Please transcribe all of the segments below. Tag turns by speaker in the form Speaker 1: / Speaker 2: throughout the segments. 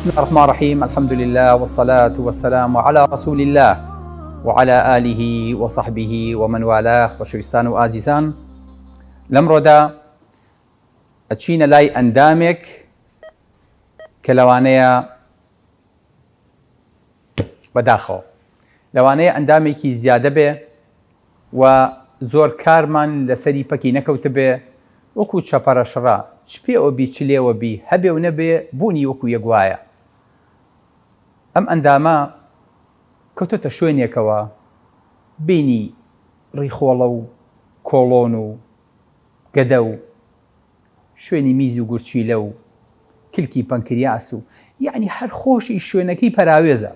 Speaker 1: بسم الله الرحمن الرحيم. الحمد لله والصلاة والسلام على رسول الله وعلى آله وصحبه ومن والاه خۆشەویستان و ئازیزان، لەمڕۆدا ئەچینە لای ئەندامێک کە لەوانەیە بەداخەوە لەوانەیە ئەندامێکی زیادە بێ و زۆر کارمان لەسەری پەکی نەکەوتە بێ، وەکو چەپەرەشڕا چ پێوە بی چ لێوە بی هەبێ و نەبێ بوونی وەکو یەکوایە. ئەم ئەندامە کەوتۆتە شوێنێکەوە بینی ڕیخۆڵە و کۆڵۆن و گەدە و شوێنی میزی و گورچیلە و کلکی پەنکریاس و یعنی هەر خۆشی شوێنەکەی پەراوێزە.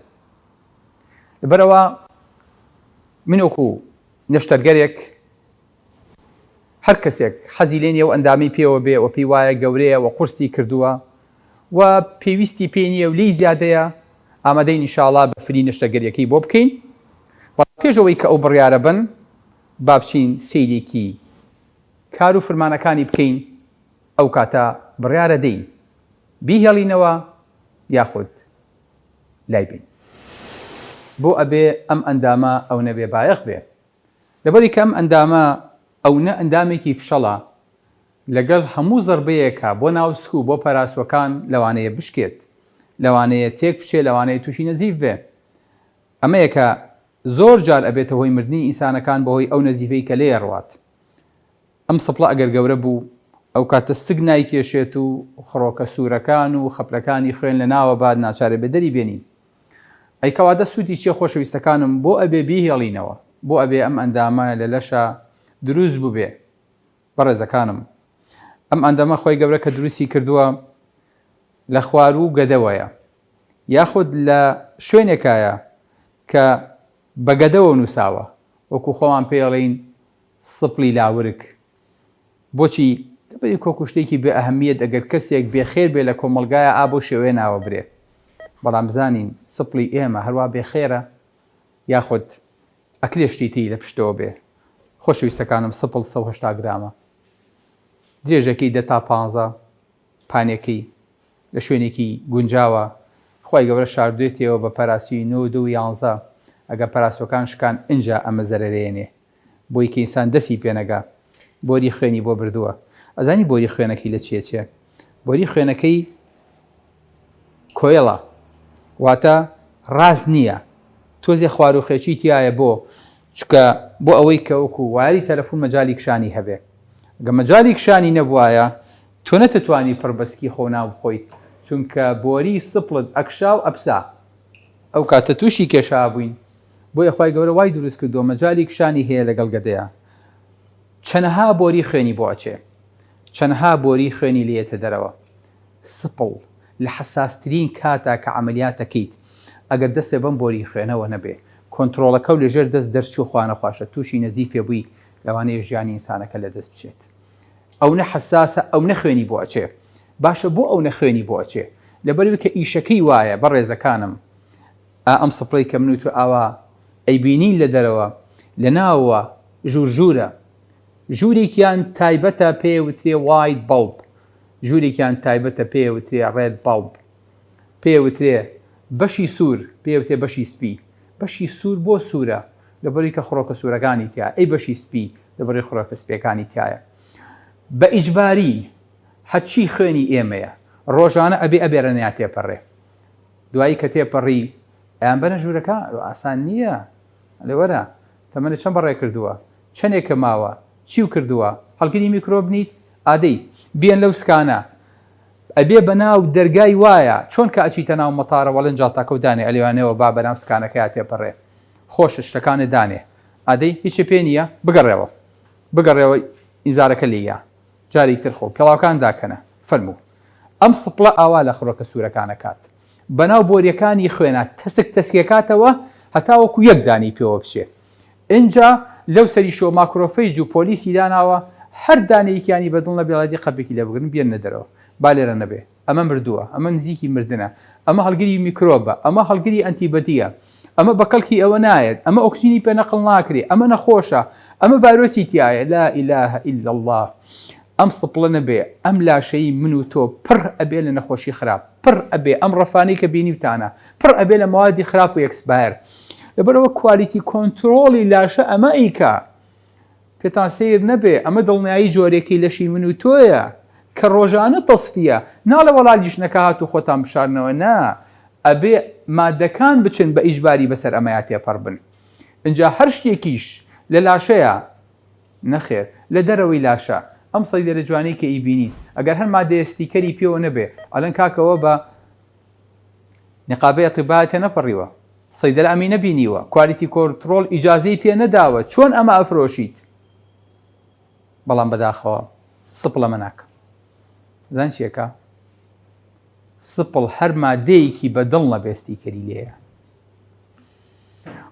Speaker 1: لەبەرەوە من وەکو نەشتەرگەرێک هەر کەسێک حەزی لێ نییە و ئەندامی پێوە بێ و پێی وایە گەورەیە و قورسی کردووە و پێویستی پێ نییە و لی زیادەیە، ئامادەین ئینشاڵڵا بە فری نەشتەرگەریەکەی بۆ بکەین. پێشەوەی کە ئەو بڕیارە بن با بچین سەیرێکی کار و فرمانەکانی بکەین. ئەو کاتە بڕیارە دەین بیهێڵینەوە یاخود لای بین. بۆ ئەبێ ئەم ئەندامە ئەو نەبێ بایەخ بێ، لەبەری کە ئەم ئەندامە ئەو نە ئەندامێکی فشەڵە لەگەڵ هەموو زەربەیەکە بۆ ناوسک و بۆ پەراسوەکان لەوانەیە بشکێت، لەوانەیە تێک بچێت، لەوانەیە تووشی نەزیف بێ. ئەمەیەکە زۆر جار ئەبێتە هۆی مردنی ئینسانەکان بەهۆی ئەو نەزیفەی کە لێ ڕوات. ئەم سەپڵە ئەگەر گەورە بوو ئەو کاتە سگ نایکێشێت و خڕۆکە سوورەکان و خەپلەکانی خوێن لە ناوە باد ناچارێ بەدەری بێنین. ئەیکەواتە سوودی چیە خۆشەویستەکانم؟ بۆ ئەبێ بیهێڵینەوە، بۆ ئەبێ ئەم ئەندامە لە لەشە دروست بوو بێ. بەڕێزەکانم، ئەم ئەندامە خۆی گەورە کە دروستی کردووە لە خوار و گەدەوەیە، یاخود لە شوێنێکایە کە بە گەدەوە نووساوە، وەکو خۆمان پێڵین سپڵی لاورک. بۆچی؟ دەبێت کۆکو شتێکی بێ ئەهەمیەت ئەگەر کەسێک بێخێر بێ لە کۆمەڵگایە ئا بۆ شێوەیە ناوە برێ. بەڵام بزانین سپڵی ئێمە هەروە بێخێرە یاخود ئەکرێ شتیتی لە پشتەوە بێ. خۆشەویستەکانم، سپڵ 180 گرامە، درێژەکەی 10 تا 15 پانێکی لە شوێنێکی گونجاوە. خی گەورە شاردوێتەوە بە پەراسی 9 و 11. ئەگە پەراسۆکان شکان ئینجا ئەمە زەرەرێنێ بۆی کە ئینسان دەسی پێنەگا. بۆری خوێنی بۆ بردووە. ئەزانی بۆری خوێنەکەی لە چێ؟ بۆری خوێنەکەی کۆیڵە، واتە ڕاست نییە، تۆزێ خواروخێکی تایە بۆ چکە بۆ ئەوەی کە وەکو واری تەلەفۆن مەجای کشانی هەبێ. گە مەجای کشانی نەبوایە تۆ نەتەتوانی پڕبەسکی خۆ ناو بخۆیت، چونکە بۆری سپڵت ئەکشا و ئەپسا. ئەو کاتە تووشی کێشا بووین. بۆ یەخوای گەورە وای دروست کردووە مەجای کشانی هەیە لەگەڵ گەدەیە. چەندەها بۆری خوێنی بۆ ئەچێ، چەندەها بۆری خوێنی لێتە دەرەوە. سپڵ لە حساسترین کاتا کە عملیاتەکەیت ئەگەر دەستێ بەم بۆری خوێنەوە نەبێ، کۆنتترۆلەکە و لەژێر دەست دەرچوو خوانە خواشە تووشی نەزیفێ بووی، لەوانەیە ژیانی ئینسانەکە لە دەست بچێت. ئەو نە حساسە، ئەو نەخوێنی بۆ ئەچێ. باشە بۆ ئەو نەخوێنی بۆ ئەچێ؟ لەبەرەوەی کە ئیشەکەی وایە. بەڕێزەکانم، ئەم سپڵی کە من و تو ئاوا ئەیبینین لە دەرەوە لە ناوە ژوورژوورە، ژوورێکیان تایبەتە پێوترێ واید بەڵب، ژوورێکیان تایبەتە پێوترێ ڕێد بەڵب، پێوترێ بەشی سوور پێوتێ بەشی سپی. بەشی سوور بۆ سوورە لەبەری کە خڕۆکە سوورەکانی تایە، ئەی بەشی سپی لەبەری خڕۆکە سپیەکانی تایە. بە ئیجباری حەچی خوێنی ئێمەیە ڕۆژانە ئەبێرەنیا تێپەڕێ. دوایی کە تێپەڕی ئەیان بەنە ژوورەکە ئاسان نییە. لێوەرە تەمەنە چەند بەڕێ کردووە، چەندێکە ماوە، چی و کردووە، هەڵگری میکرۆب نیت ئادەی بێن لەو سکانە. ئەبێ بەناو دەرگای وایە چۆن کە ئەچیتە ناو مەتارە وەڵەن جاتاکە و دانێ ئەلێوانەوە با بەناو سکانەکەی تێپەڕێ، خۆش شتەکانە دانێ. ئادەی هیچی پێ نییە، بگەڕێەوە ئینزارەکە لێیە، جارێک تر خۆ پێڵاوکان داکەنە. فەرموو ئەم سپڵە ئاوا لە خڕۆکە سوورەکانە کات، بەناو بۆریەکانی خوێنە تەسکێکاتەوە هەتاوەکو یەک دانی پێوە بچێ. اینجا لەو سەری شۆ ماکرۆفەیج و پۆلیسی داناوە هەر دانەیەکیانی بەدڵ نە بێڵاتی قەپێکی لێ بگرن بێن نەدەرەوە، با لێرە نەبێ. ئەمە مردووە، ئەمە نزیکی مردنە، ئەمە هەڵگری میکرۆبە، ئەمە هەڵگری ئەنتیبەتیە، ئەمە بەکەڵکی ئەوە نایەت، ئەمە ئۆکسجینی پێ نەقڵ ناکرێ، ئەمە نەخۆشە، ئەمە ڤایرۆسی تایە. لا ئیلاهە ئیلا الله. ئەم سپڵە نەبێ ئەم لاشەی من و تۆ پڕ ئەبێ لە نەخۆشی خراپ پڕ ئەبێ ئەم ڕەفانەی کە بینیوتانە پڕ ئەبێ لە موادی خراپ و ئەکسپایر لەبەرەوە کوالیتی کۆنتڕۆڵی لاشە ئەمە ئیکا پێتان سیر نەبێ ئەمە دڵنیایی جۆرێکی لەشی من و تۆیە کە ڕۆژانە تەسفیە ناڵە وەڵالیش نەکە هات و خۆتان بشارنەوە نا ئەبێ مادەکان بچن بە ئیجباری بەسەر ئەمەیە تێپەڕ بن اینجا هەر شتێکیش لە لاشەیە نەخێر لە دەرەوەی لاشە ئەم سەیدەرە جوانەی کە ئیبینیت ئەگەر هەر مادەیە ستیکەری پێوە نەبێ ئەلەن کاکەوە بە نقابەی ئەطیبایەتە نەپەڕیوە سەیدەرە ئەمی نەبینیوە کوالیتی کۆنتڕۆڵ ئیجازەی پێ نەداوە چۆن ئەمە ئەفرۆشیت بەڵام بەداخەوە سپڵ ئەمە ناکە زان چیەکە سپڵ هەر مادەیەکی بەدڵ نەبێستیکەری لێیە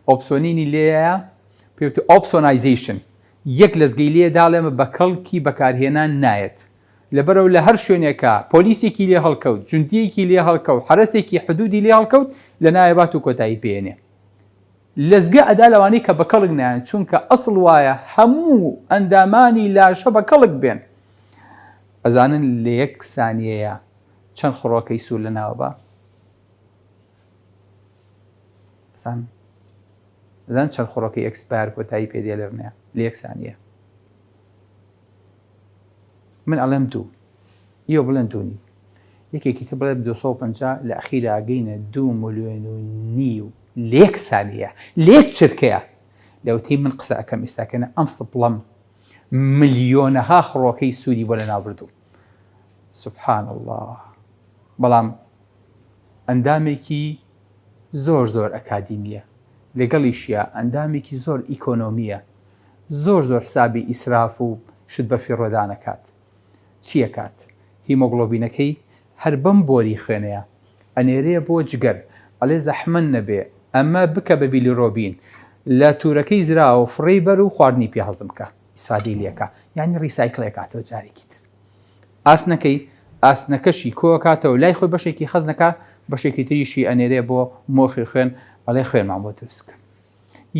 Speaker 1: ئۆپسۆنینی لێیە پێوتە ئۆپسۆنایزیشن یەک لەزگەی لێ داڵێمە بە کەڵکی بەکارهێنان نایەت لەبەرەوە لە هەر شوێنێکە پۆلیسێکی لێ هەڵکەوت جوندیەکی لێ هەڵکەوت حرەسێکی حدودی لێ هەڵکەوت لە نایەبات و کۆتایی پێێنێ لەزگە ئەدا لەوانەی کە بە کەڵک نایەن چونکە ئەسڵ وایە هەموو ئەندامانی لاشە بە کەڵک بێن ئەزانن لە یەک سانیەیە چەند خڕۆکەی سوور لە ناوە بە زان چەند خڕۆکەی ئەکسپایر کۆتایی پێدێ لەرنەیە لە یەک سانیە من ئەڵێم دوو ئیوە بڵێن دوونی یەکێکی تر بڵێ 250 لە ئەخیرا ئەگەینە 2.5 ملیۆن لە یەک سانیە لە یەک چرکەیە لەوتەی من قسە ئەەکەم ئێستاکەنە ئەم سپڵەم ملیۆنەها خڕۆکەی سووری بۆ لە ناوبردوو سبحان الله بەڵام ئەندامێکی زۆر زۆر ئەکادیمیە لەگەڵیشیە ئەندامێکی زۆر ئیکۆنۆمیە زۆر زۆر حسابی ئیسراف و شت بە فیڕۆدانەکات چیەکات هیمۆگلۆبینەکەی هەر بەم بۆری خوێنەیە ئەنێرەیە بۆ جگەر ئەڵێ زەحمەن نەبێ ئەمە بکە بە بیلیڕۆبین لە تورەکەی زراوە فڕێی بەر و خواردنی پێ هەزم بکە ئیسفادەی لێکە یعنی ڕیسایکڵێکاتەوە جارێکی تر ئاسنەکەی ئاسنەکەشی کۆکاتەوە لای خۆی بەشێکی خەزنەکە بەشێکی تریشی ئەنێرێ بۆ مۆخی خوێن ئەڵێ خوێنمان بۆ دروستکە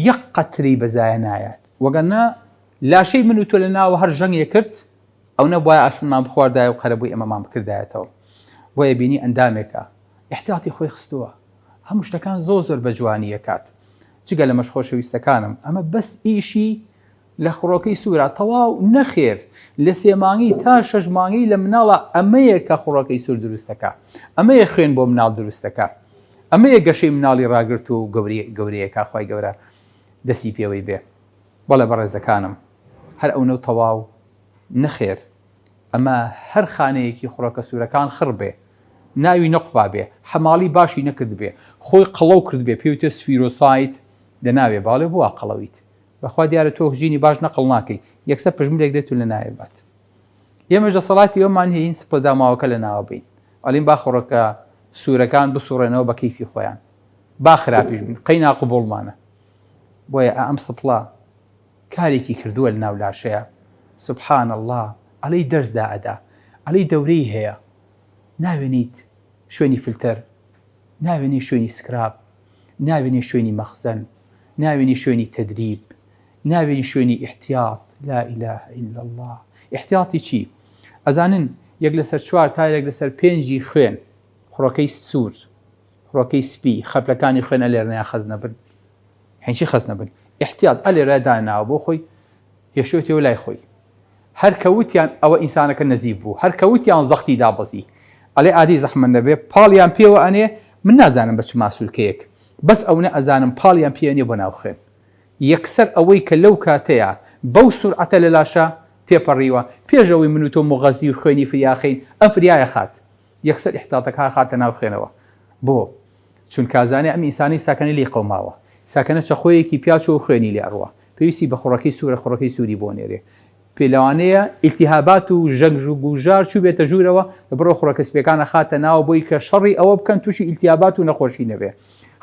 Speaker 1: یەک قەتری بەزایە نایەت وەگەنە لاشەی من و تۆ لە ناوە هەر ژەنگێ کرد ئەو نەبوایە ئاسنمان بخواردایە و قەرەبووی ئەمەمان بکردایەتەوە بۆیە بینی ئەندامێکە احتیاتی خۆی خستووە هەموو شتەکان زۆر زۆر بە جوانی ئەکات جگە لە مەشخۆشەویستەکانم ئەمە بەس ئیشی لە خڕۆکەی سوورە تەواو نەخێر لە 3 مانگی تا 6 مانگی لە مناڵە ئەمەیە کە خڕۆکەی سوور دروستەکە ئەمەیە خوێن بۆ مناڵ دروستەکە ئەمەیە گەشەی مناڵی ڕاگرت و گەورەیەکە خوای گەورە دەسی پێوەی بێ بەڵێ بەڕێزەکانم هەر ئەو نەو تەواو نەخێر ئەمە هەر خانەیەکی خڕۆکە سوورەکان خڕ بێ ناوی نەقوبا بێ حەماڵی باشی نەکرد بێ خۆی قەڵەو کرد بێ پێوتە سفیرۆسایت دەناوێ باڵێ بووە قەڵەویت بەخوا دیارە تۆ ژینی باش نەقڵ ناکەی یەکسەر پژمرێک دێت و لە نایەبات ئێمەش دەسەڵاتی ئەومان هەیە سپڵداماوەکە لە ناوە بین ئەڵین با خڕۆکە سوورەکان بسوڕێنەوە بە کەیفی خۆیان با خراپیش بن قەی ناقبوڵمانە بۆیە ئەم سپڵە کارێکی کردووە لە ناو لاشەیە سبحان الله ئەڵەی دەرزدا ئەدا ئەڵەی دەورەی هەیە ناوێنیت شوێنی فلتەر ناوێنی شوێنی سکراب ناوێنی شوێنی مەخزن ناوێنی شوێنی تەدریب ناوێنی شوێنی احتیاط لا إله إلا الله احتیاطی چی؟ ئەزانن یەک لەسەر 4 تا یەک لەسەر 5 خوێن خڕۆکەی سوور خڕۆکەی سپی خەپلەکانی خوێنە لێرنەیە خەز نەبن هەنچی خەز نەبن احتیاط ئەلێرەداناوە بۆ خۆی هێشتێەوە لای خۆی هەر کەوتیان ئەوە ئینسانەکە نەزیب بوو هەر کەوتیان زەختی دابەزی ئەڵێ ئادی زەحمەن نەبێ پاڵیان پێوە ئەنێ من نازانم بە چ ماسوولکەیەک بەس ئەو نە ئەزانم پاڵیان پێێنێ بۆ ناو خوێن یەکسەر ئەوەی کە لەو کاتەیە بەو سورعەتە لە لاشە تێپەڕیوە پێشەوەی من و تۆ مغەزی و خوێنی فریاخین ئەم فریایە خات یەکسەر احتیاطەکە خاتە ناو خوێنەوە بۆ چونکە ئازانێ ئەم ئینسانی ساکەنە لی قەوماوە ساکەنە چەخۆیەکی پیاچ و خوێنی لێ ئەڕوە پێویستی بە خڕەکەی سوورە خڕەکەی سووری بۆ نێرێ پێلەوانەیە ئیلتیهابات و ژەنگ و گوژار چوو بێتە ژوورەوە لە بڕۆ خڕەکە سپیەکانە خاتە ناوە بۆی کە شەڕی ئەوە بکەن تووشی ئیلتیهابات و نەخۆشی نەبێ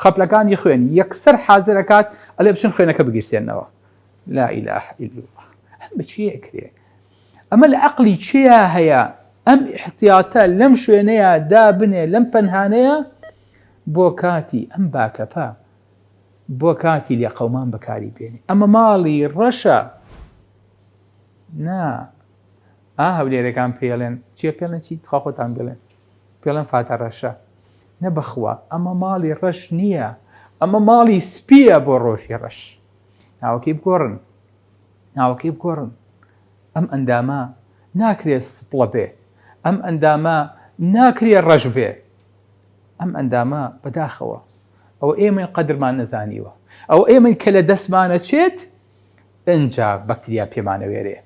Speaker 1: خەپلەکانی خوێن یەکسەر حازرەکات ئەلێ بچن خوێنەکە بگیرسێنەوە لا إله إلا الله ئەم بە چیە کرێ ئەمە لە عەقلی چیا هەیە ئەم احتیاتە لەم شوێنەیە دابنێ لەم پەنهانەیە بۆ کاتی ئەم باکەپە بۆ کاتی لێ قەومان بەکاری بێنی ئەمە ماڵی ڕەشە نا هەولێرەکان پێڵێن چیە پێڵێن چی خۆتان بڵێن پێڵێن فاتە ڕەشە نەبەخوا ئەمە ماڵی ڕەش نییە ئەمە ماڵی سپیە بۆ ڕۆژی ڕەش ناوەکەی بگۆڕن ئەم ئەندامە ناکرێت سپڵە بێ ئەم ئەندامە ناکرێت ڕەش بێ ئەم ئەندامە بەداخەوە ئەو ئێمە قەدرمان نەزانیوە ئەو ئێمە کە لە دەستمانە چێت ئەنجا بەکتریا پێمانەوێرێ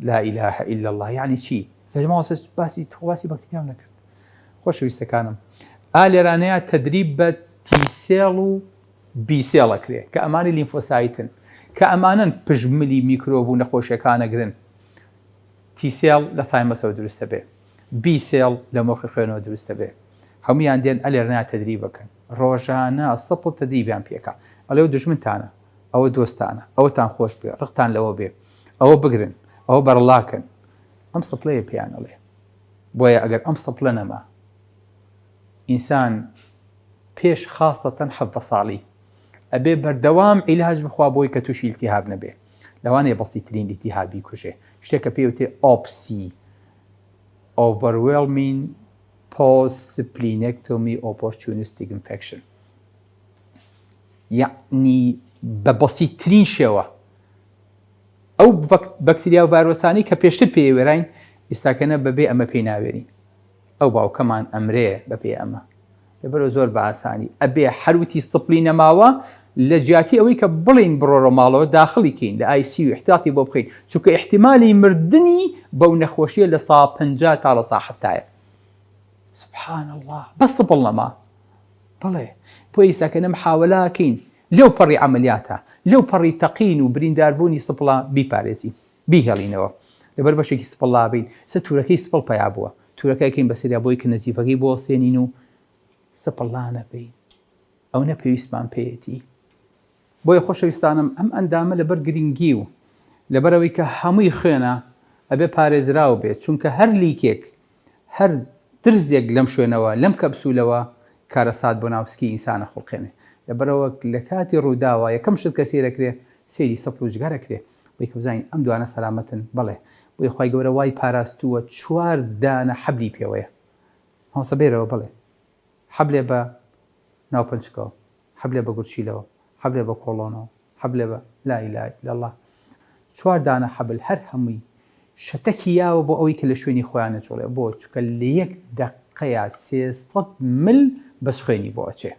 Speaker 1: لا إله إلا الله يعني چی لەماوەسە باسی تۆواسی بەکتریاو نەکرد خۆشەویستەکانم لێرانەیە تەدریب بە تیسێڵ و بیسێڵەکرێ کە ئەمانی لیمفۆسایتن کە ئەمانن پژملی میکرۆب و نەخۆشیەکانەگرن تیسێڵ لە تایمەسەوە دروستە بێ بیسێڵ لە مۆخی خوێنەوە دروستە بێ هەمویان دێن لێرانەیە تەدریب بکەن ڕۆژانە سەپڵ تەدریبیان پێکە ئەڵێ دژمنتانە ئەوە دۆستانە ئەوەتان خۆش بێ ڕقتان لەوە بێ ئەوە بگرن ئەوە بەرڵاکن ئەم سەپڵەیە پێیان ئەڵێ بۆیە ئەگەر ئەم سەپڵە نەما ئینسان پێش خاستەتەن 17 ساڵی ئەبێ بەردەوام عیلاج بخوا بۆی کە تووشی ئیلتیهاب نەبێ لەوانەیە بەسیترین ئیلتیهابی کوژێ شتێکە پێوتێ ئۆپسی overwhelming post-splenectomy opportunistic infection یعنی بە بەسیترین شێوە ئەو بەکتریا و ڤایرۆسانی کە پێشتر پێوێراین ئێستاکەنە بەبێ ئەمە پێی ناوێرین ئەو باوکەمان ئەمرێ بەپێ ئەمە لەبەرەوە زۆر بە ئاسانی ئەبێ هەروتی سپلی نەماوە لە جیاتی ئەوەی کە بڵین بڕۆڕە ماڵەوە داخڵیکەین لە ICU احتیاطی بۆ بخەین چونکە احتیمالی مردنی بەو نەخۆشیە لە 150 تا لە 170 سبحان الله بەس سپڵ نەما بڵێ بۆ ئێستاکەنە محاوەلاکەین لەو پەڕی عملیاتە لەو پەڕی تەقین و برینداربوونی سپڵە بیپارێزین بیهێڵینەوە لەبەر بەشێکی سپڵا بین سە تورەکەی سپڵ پیا بووە تورەکەیکەین بەسەریا بۆی کە نەزیفەکەی بۆ سێنین و سپڵا نەبین ئەو نەپێویستمان پێیەتی بۆیە خۆشەویستانم ئەم ئەندامە لەبەر گرنگی و لەبەرەوەی کە هەمووی خوێنە ئەبێ پارێزراو بێت چونکە هەر لیکێک هەر درزێک لەم شوێنەوە لەم کەپسولەوە کارەسات بۆ ناوسکی ئینسانە خوڵقێنێ لەبەرەوە لە کاتی ڕووداوە یەکەم شت کە سێرەکرێ سێری سەپڵ و جگەرەکرێ بۆی کە بزانین ئەم دوانە سەلامەتن بڵێ بۆی خۆی گەورە وای پاراستووە 4 دانە حەبلی پێوەیە هەوسە بێرەوە بڵێ حەبلێ بە ناوپەنجکەوە حەبلێ بە گورچیلەوە حەبلێ بە کۆڵۆنەوە حەبلێ بە لا إله إلا الله 4 دانە حەبل هەر هەمووی شەتەکی یاوە بۆ ئەوەی کە لە شوێنی خۆیانە چۆڵێ بۆ چکە لە 1 دقەیە 300 مل بەس خوێنی بۆ ئەچێ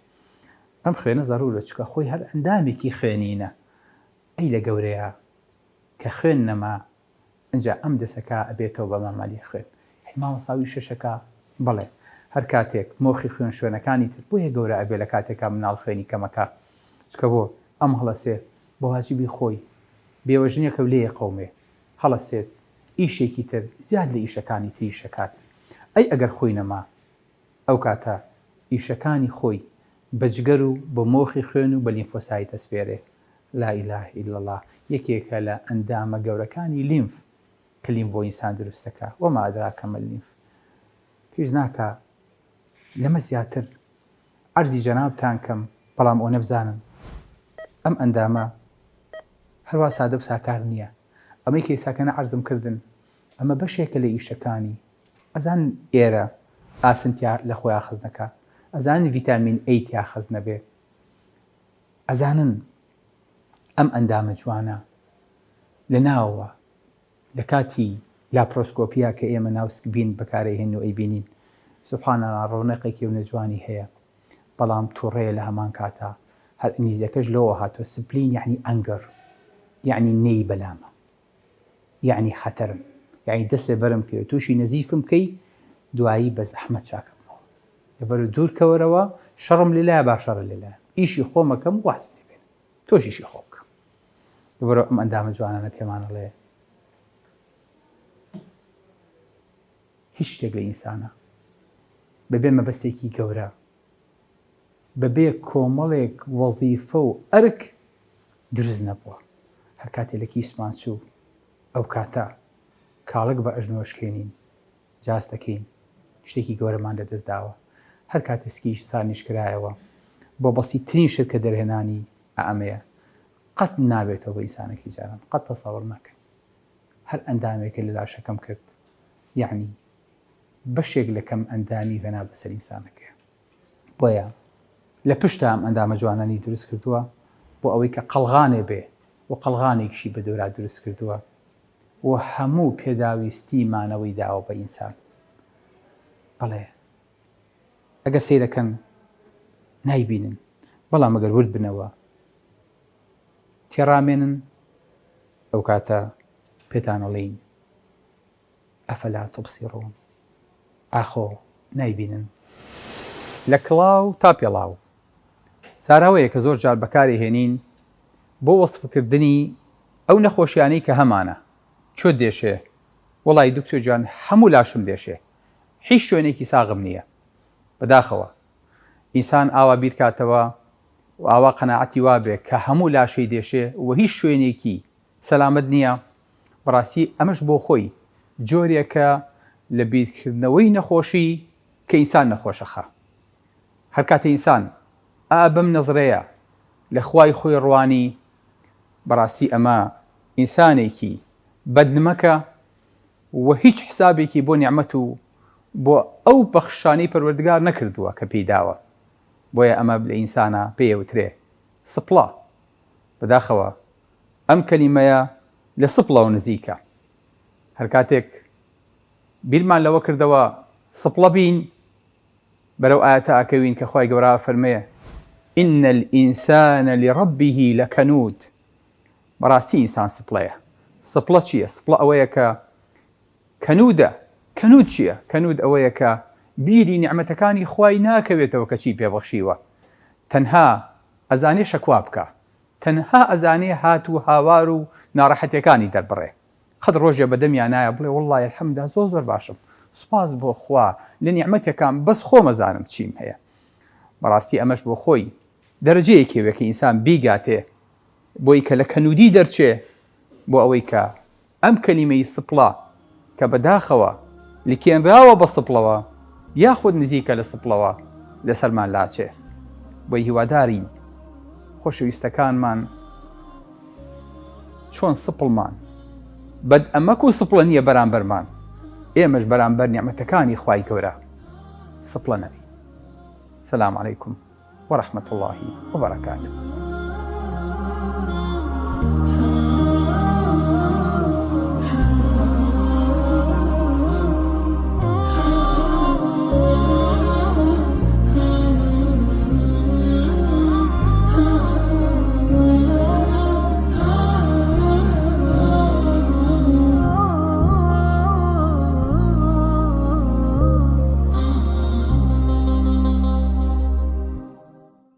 Speaker 1: ئەم خوێنە زەرورە چکە خۆی هەر ئەندامێکی خوێنینە ئەی لە گەورەیە کە خوێن نەما ئەنجا ئەم دەسەکە ئەبێتەوە بە مامالی خوێن مامۆساوی شەشەکە بڵێ هەر کاتێک مۆخی خوێن شوێنەکانی تر بۆیە گەورە ئەبێ لە کاتێکا مناڵ خوێنی کەمەکە چکە بۆ ئەم هەڵەسێ بۆ واجبی خۆی بێوەژنیەکە لێ قەومێ هەڵەسێت ئیشێکی تر زیاد لە ئیشەکانی تری شەکات ئەی ئەگەر خۆی نەما ئەو کاتە ئیشەکانی خۆی بەجگەر و بە مۆخی خوێن و بە لیمفۆسایت ئەسپێرێ لا إله إلا الله یەکێکە لە ئەندامە گەورەکانی لیمف کە لیمف بۆ ئینسان دروستەکە وەما ئەدراکە مە لیمف پێویست ناکە لەمە زیاتر عەرزی جەنابتان کەم بەڵام ئەو نەبزانن ئەم ئەندامە هەروە سادە و ساکار نییە ئەمەی کە ئێستاکەنە عەرزم کردن ئەمە بەشێکە لە ئیشەکانی ئەزان ئێرە ئاسنتیا لە خۆیان خزنەکە ئەزانن ڤیتامین ئەی تیا خەز نەبێ ئەزانن ئەم ئەندامە جوانە لە ناوە لە کاتی لاپرۆسکۆپیا کە ئێمە ناوسک بین بەکارەهێن و ئەی بینین سوبحانەڵڵا ڕۆنەقێکی و نەجوانی هەیە بەڵام تووڕەیە لە هەمان کاتە هەر ئینگلیزیەکەش لەوە هاتووە سپلین یعنی ئەنگەر یعنی نەی بەلامە یعنی خەتەرم یعنی دەستێ بەرم کرد تووشی نەزیفم کەی دوایی بە زەحمەت چاکەمەوە لەبەر دوورکەوەرەوە شەڕم لێلایە باشەڕە لێلایە ئیشی خۆمەکەم واز لێبێن تۆشیشی خۆ بکە لەبەرەوە ئەم ئەندامە جوانانە پێمانەڵێ هیچ شتێک لە ئینسانە بەبێ مەبەستێکی گەورە بەبێ کۆمەڵێک وەزیفە و ئەرک دروست نەبووە هەر کاتێ لە کیسمان چوو ئەو کاتە کاڵک بە ئەژنۆشکێنین جاست دەکەین شتێکی گەورەمان لەدەست داوە هەر کاتێسکیش سانیش کرایەوە بۆ بەسیترین شت کە دەرهێنانی ئەمەیە قەت نابێتەوە بە ئینسانێکی جاران قەت تەسەوڕ ناکەین هەر ئەندامێکە لە لاشەکەم کرد یعنی بەشێک لە کەم ئەندامی هێنا بەسەر ئینسانەکەی بۆیە لە پشت ئەم ئەندامە جوانانی دروست کردووە بۆ ئەوەی کە قەڵغانێ بێ و قەڵغانێکیشی بە دەورا دروست کردووە و هەموو پێداویستیمانەوەی داوە بە ئینسان بەڵێ ئەگەر سەیرەکەن نایبینن بەڵام ئەگەر ورد بنەوە تێڕامێنن ئەو کاتە پێتانەڵین ئەفەلا توبسیڕون ئاخۆ نایبینن لە کڵاو تا پێڵاو ساراوەیە کە زۆر جار بەکاری هێنین بۆ وەسفکردنی ئەو نەخۆشیانەی کە هەمانە چۆ دێشێ وەڵی دکتۆر جان هەموو لاشم دێشێ هیچ شوێنێکی ساغم نییە بەداخەوە ئینسان ئاوا بیرکاتەوە و ئاوا قەناعەتی وابێ کە هەموو لاشەی دێشێ و هیچ شوێنێکی سەلامەت نییە بەڕاستی ئەمەش بۆ خۆی جۆرێکە لە بیرکردنەوەی نەخۆشی کە ئینسان نەخۆشەخە هەر کاتە ئینسان بەم نەزرەیە لە خوای خۆی ڕوانی بەڕاستی ئەمە ئینسانێکی بەدنمەکە و هیچ حسابێکی بۆ نیعمەت و بۆ ئەو بەخشانی پەروەردگار نەکردووە کە پێیداوە بۆیە ئەمە لە ئینسانە پێوترێ سپڵە بەداخەوە ئەم کەلیمەیە لە سپڵەوە نزیکە هەر کاتێک بیرمان لەوە کردەوە سپڵە بین بەرەو ئاەتە ئاکەوین کە خوای گەورە فەرمێ إن الإنسان لربه لكنود بەڕاستی ئینسان سپڵەیە سپڵە چییە؟ سپڵە ئەوەیە کە کەنودە کەنود چییە؟ کەنود ئەوەیە کە بیری نیعمەتەکانی خوای ناکەوێتەوە کە چی پێبەخشیوە تەنها ئەزانێ شەکوا بکە تەنها ئەزانێ هات و هاوار و ناڕەحەتیەکانی دەربڕێ قەت ڕۆژێ بەدەمیان نایە بڵێ وەڵڵای الحەمدا زۆر باشم سوپاس بۆ خوا لە نیعمەتێکان بەس خۆم ئەزانم چیم هەیە بەڕاستی ئەمەش بۆ خۆی دەرەجەیەکێوە کە ئینسان بیگاتێ بۆی کە لە کەنودی دەرچێ بۆ ئەوەی کە ئەم کەلیمەی سپڵە کە بەداخەوە لکێنراوە بە سپڵەوە یاخود نزیکە لە سپڵەوە لەسەرمان لاچێ بۆی هیوادارین خۆشەویستەکانمان چۆن سپڵمان بەد ئەمەک و سپڵە نییە بەرامبەرمان ئێمەش بەرامبەر نیعمەتەکانی خوای گەورە سپڵە نەبین. سلام عەلەیکم وەرەحمەتوڵڵاهی وبەرەکاتوه.